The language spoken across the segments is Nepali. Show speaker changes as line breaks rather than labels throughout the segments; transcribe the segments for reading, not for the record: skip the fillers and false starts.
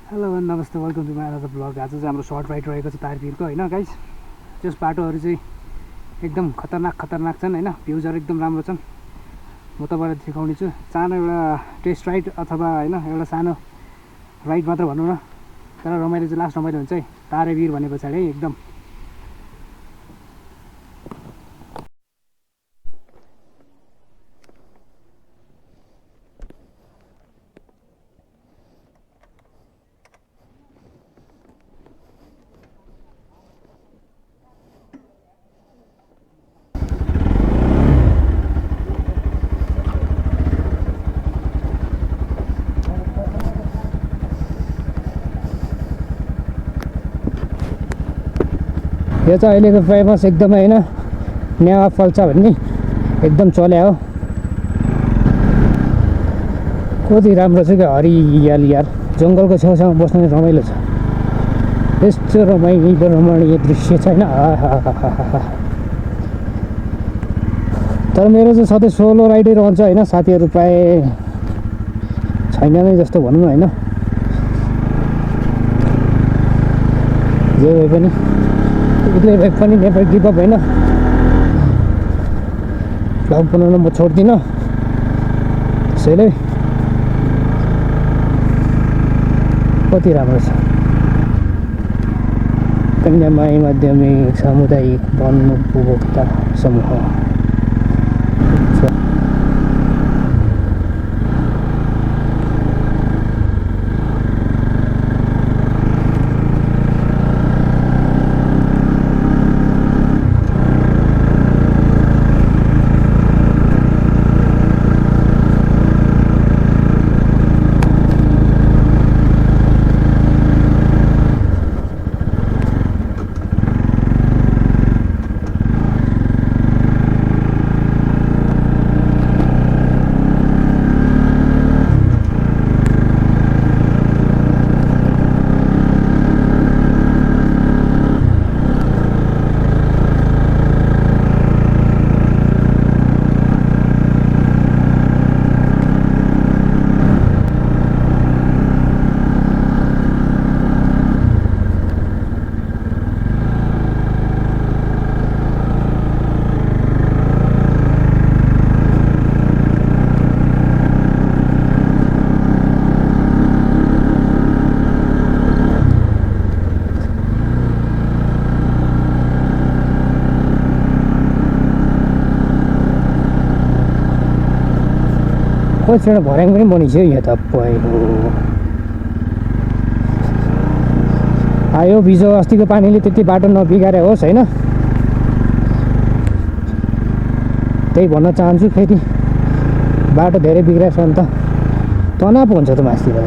हेलो नमस्ते welcome to my another blog. आज चाहिँ हाम्रो सर्ट राइड रहेको छ तारे भिरको होइन गाइस। त्यस बाटोहरू चाहिँ एकदम खतरनाक छन् होइन, भ्युजहरू एकदम राम्रो छन्। म तपाईँलाई देखाउने छु सानो एउटा टेस्ट राइड अथवा होइन एउटा सानो राइड मात्र भनौँ न, तर रमाइलो चाहिँ लास्ट रमाइलो हुन्छ है। तारे भिर भने पछाडि है एकदम यो चाहिँ अहिलेको फेमस एकदमै होइन, न्यावा फल्छ भन्ने एकदम चल्या हो। कति राम्रो छ क्या हरियाली यार, जङ्गलको छेउछाउमा बस्नु रमाइलो छ। यस्तो रमाइलो रमणीय दृश्य छैन। तर मेरो चाहिँ सधैँ सोलो राइडै रहन्छ होइन, साथीहरू प्राय छैन नै जस्तो भनौँ न होइन। जे भए पनि एक्लै भए पनि नेभर गिभ अप होइन। भ्लग बनाउन म छोड्दिनँ, त्यसैले कति राम्रो छ। कन्यामाई माध्यमिक सामुदायिक वन उपभोक्ता समूह। कतिवटा भर्याङ पनि बनिसक्यो यहाँ त पहिलो आयो। बिजो अस्तिको पानीले त्यति बाटो नबिगारे होस् होइन, त्यही भन्न चाहन्छु। फेरि बाटो धेरै बिग्रेको छ भने त तनाव हुन्छ त मास्तिबाट।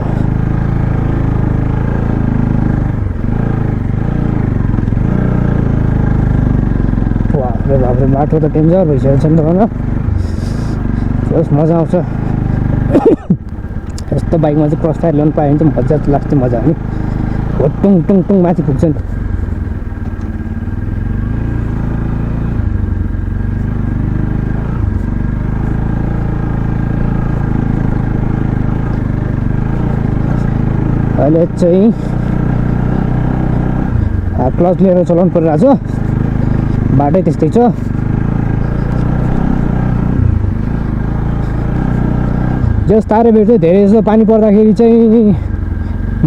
बाफ्रे बाटो त डेन्जर भइसकेको छ नि त भन। जस मजा आउँछ यस्तो बाइकमा चाहिँ क्रस फायर ल्याउनु पायो भने चाहिँ मजा लाग्छ। मजा हो नि, हो टुङ टुङ टुङ माथि पुग्छ नि। अहिले चाहिँ क्लच लिएर चलाउनु परिरहेको छ, बाटै त्यस्तै छ। जस तारे भिर चाहिँ धेरै जस्तो पानी पर्दाखेरि चाहिँ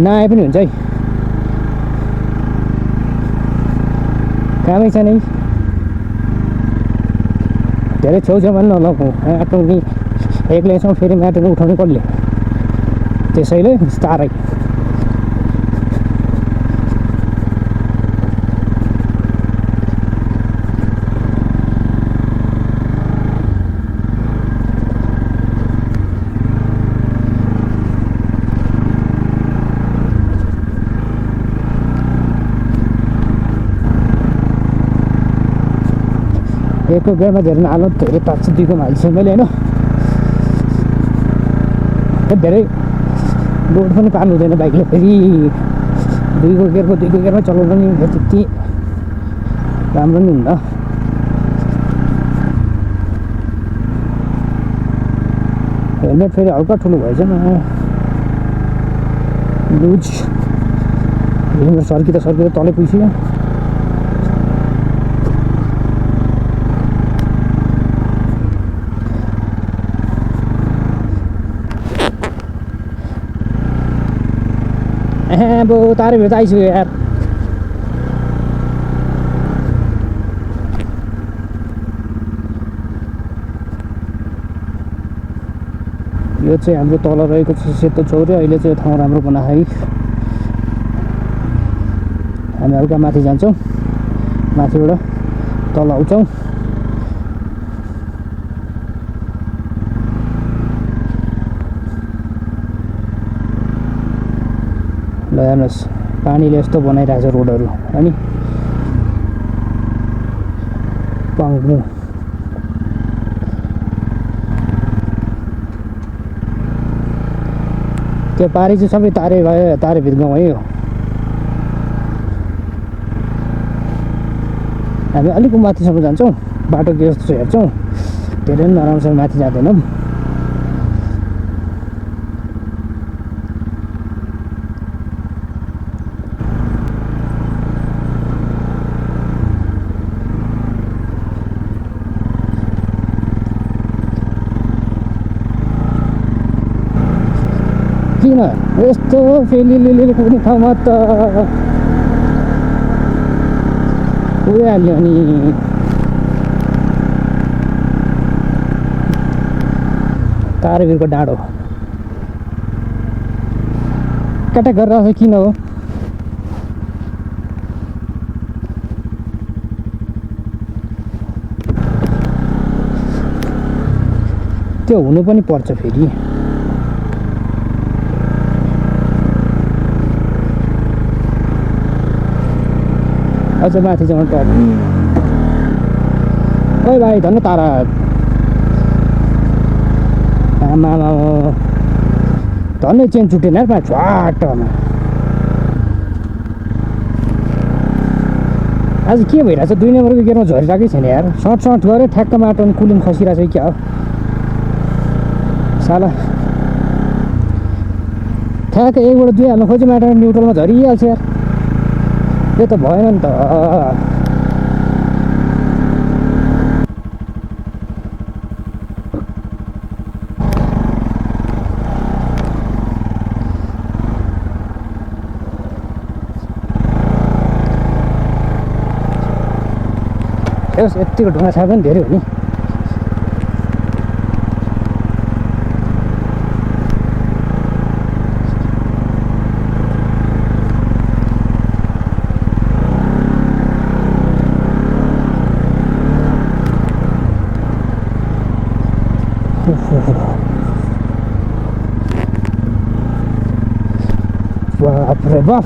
नआए पनि हुन्छ है, कामै छैन है। धेरै छेउछाउमा पनि नलगाउँ, माटो नि एक्लै छौँ, फेरि माटो उठाउने कसले, त्यसैले तारै। एकको गेयरमा धेरै नहाल्नु, धेरै पाक्छ। दुईको हाल्छु मैले होइन, धेरै लोड पनि पार्नु हुँदैन बाइकले। फेरि दुईको गेयरमा चलाउनु नि त्यति राम्रो नि हुन्न। हेलमेट फेरि हल्का ठुलो भएछ न, लुज सर्किँदा तलै पुग्यो। अब तारे भिर त आइसक्यो यार। यो चाहिँ हाम्रो तल रहेको छ सेतो चौरी। अहिले चाहिँ यो ठाउँ राम्रो बनायो है। हामी हल्का माथि जान्छौँ, माथिबाट तल आउँछौँ। ल हेर्नुहोस् पानीले यस्तो बनाइरहेको छ रोडहरू अनि पाङ्गु त्यो पारी चाहिँ सबै तारे भयो। तारे भिर गाउँ है यो। हामी अलिक माथिसम्म जान्छौँ, बाटो के जस्तो छ हेर्छौँ। धेरै पनि नराम्रोसँग माथि जाँदैनौँ। किन यस्तो फेलिले कुनै ठाउँमा त गइहाल्यो नि। तारे भिरको डाँडो कता गरेर किन हो? त्यो हुनु पनि पर्छ फेरि। अझ माथि जाउँ टप। ओइ भाइ धन्न तारा। आमा धन्नै चेन छुटेन यार छ्वाटमा। आज के भइरहेछ? 2 नम्बरको गेयरमा झरिरहेकै छैन यार। सर्ट गऱ्यो ठ्याक्क माटो अनि कुलिङ खसिरहेछ कि क्या हो साला। ठ्याक्क 1बाट 2 हाल्नु खोज्यो माटो न्युट्रलमा झरिहाल्छ यार। यो त भएन नि त। हेर्नुहोस् यतिको ढुङ्गा छाप पनि धेरै हो नि। बाप रे बाप।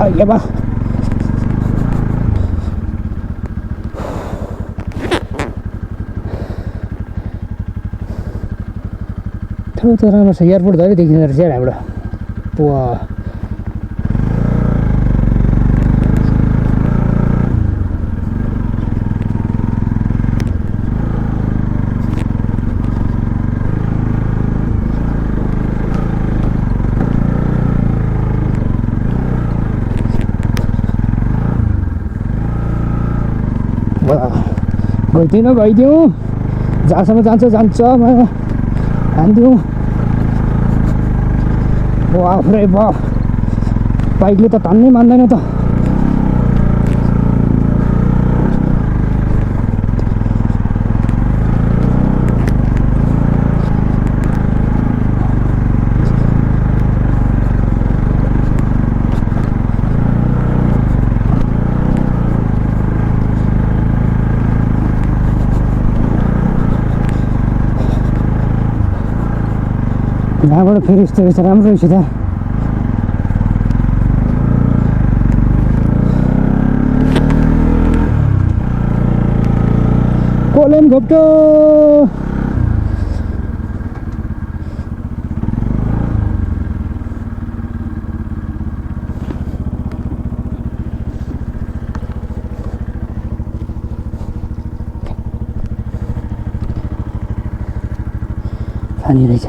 अरे बा ठाउँ त राम्रो छ। एयरपोर्ट धरि देखिँदो रहेछ यार हामीबाट। वाह गइदिउँ जहाँसम्म जान्छ हानिदिउँ। बाफ रे बाफ बाइकले त तान्नै मान्दैन त। यहाँबाट फेरि यस्तो रहेछ, राम्रो रहेछ त। कोलेन घोप्टो खाने रहेछ।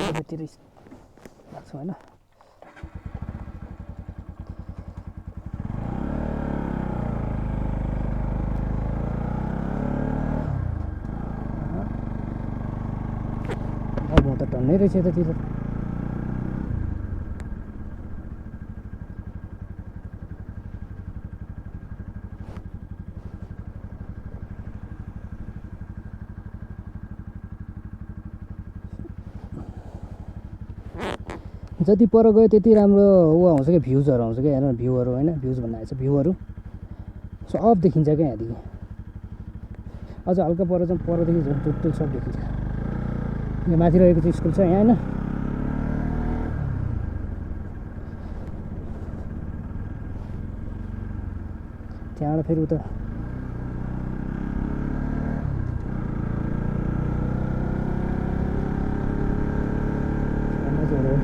यतातिर लाग्छ हैन। अब त टन्नै रहेछ यतातिर। जति पर गयो त्यति राम्रो ऊ आउँछ क्या, भ्युजहरू आउँछ क्या। हेर्न भ्यूहरू होइन, भ्युज भन्नु आएछ, भ्यूहरू सब देखिन्छ क्या यहाँदेखि। अझ हल्का पर चाहिँ परदेखि झन् टोटल सब देखिन्छ। यहाँ माथि रहेको चाहिँ स्कुल छ यहाँ होइन। त्यहाँबाट फेरि उता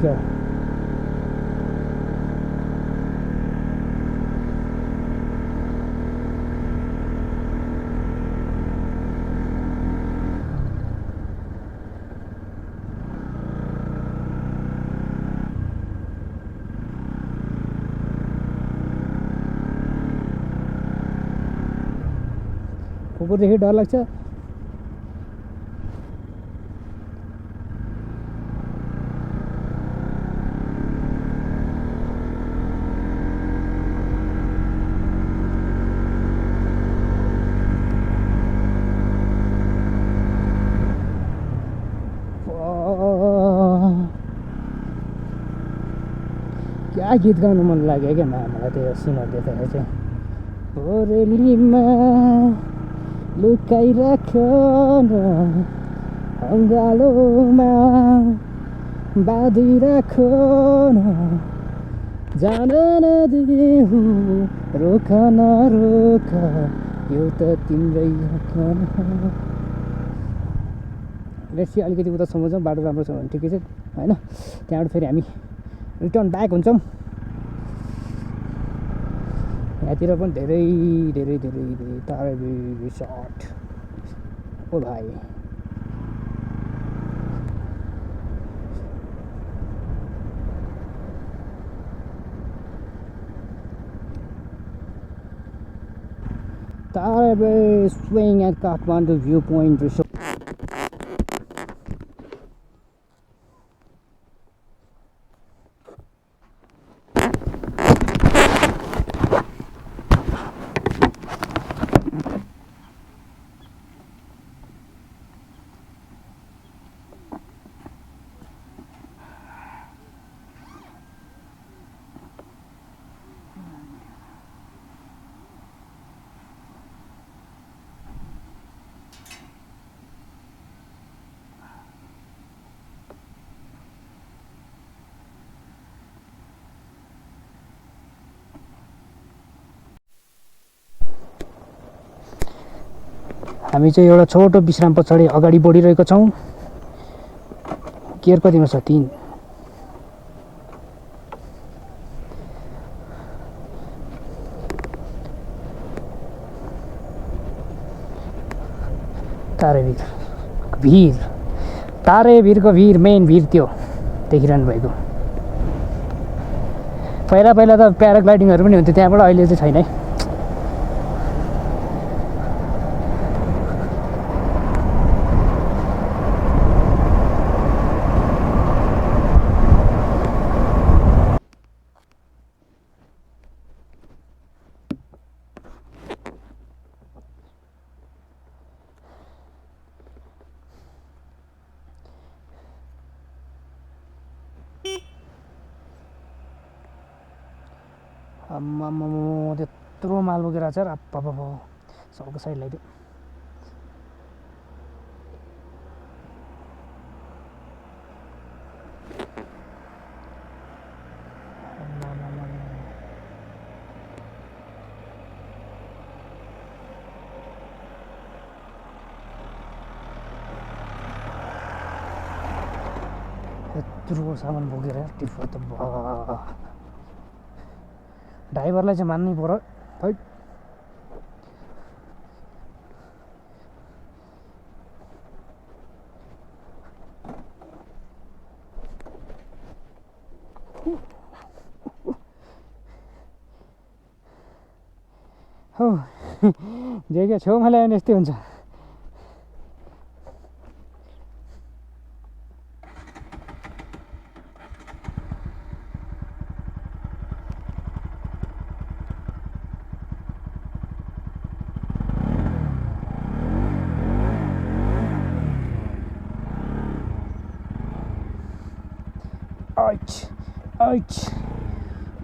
क्या कुकुरदेखि डर लाग्छ। क्या गीत गाउनु मन लाग्यो क्या मलाई त्यो सिनहरू देख्दाखेरि चाहिँ। ओरेलीमा लुकाइराख न, अङ्गालोमा बाँधिराख न, जान नदेऊ रोक नरोक यो त तिम्रै लेट्स अलिकति उतासम्म जाउँ, बाटो राम्रो छ भने ठिकै छ होइन। त्यहाँबाट फेरि हामी रिटर्न ब्याक हुन्छौँ। यहाँतिर पनि धेरै धेरै धेरै धेरै तारे भिर रिसोर्ट। ओ भाइ Taare Bhir swing at Kathmandu viewpoint resort. हामी चाहिँ एउटा छोटो विश्राम पछाडि अगाडि बढिरहेको छौँ। गियर कतिमा छ? 3। तारे भिर तारे भिरको भिर मेन भिर त्यो देखिरहनु भएको। पहिला पहिला त प्याराग्लाइडिङहरू पनि हुन्थ्यो त्यहाँबाट, अहिले चाहिँ छैन है। आम्मामा त्यत्रो माल बोकेर आएको छ र अप्पा सबको साइड लगाइदियो यत्रो सामान बोकेर टिफो त ड्राइभरलाई चाहिँ मान्नै पर्यो है हो जेका छेउमा ल्यायो भने यस्तै हुन्छ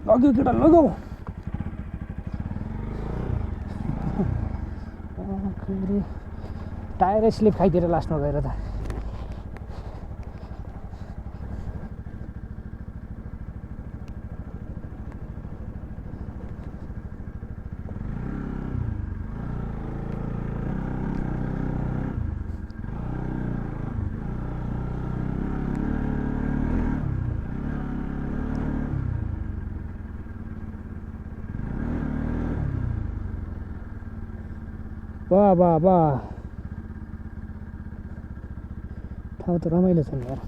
लग्यो केटा लगाऊ टायरै स्लिप खाइदिएर लास्टमा गएर त वाह ठाउँ त रमाइलो छ नि यार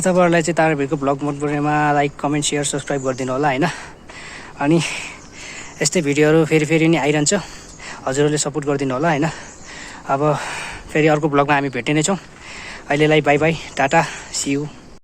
तपाईँहरूलाई चाहिँ तारे भिरको भ्लग मनपरेमा लाइक कमेन्ट सेयर सब्सक्राइब गरिदिनु होला होइन अनि यस्तै भिडियोहरू फेरि नि आइरहन्छ हजुरहरूले सपोर्ट गरिदिनु होला होइन अब फेरि अर्को भ्लगमा हामी भेट्ने नै छौँ अहिलेलाई bye bye tata see you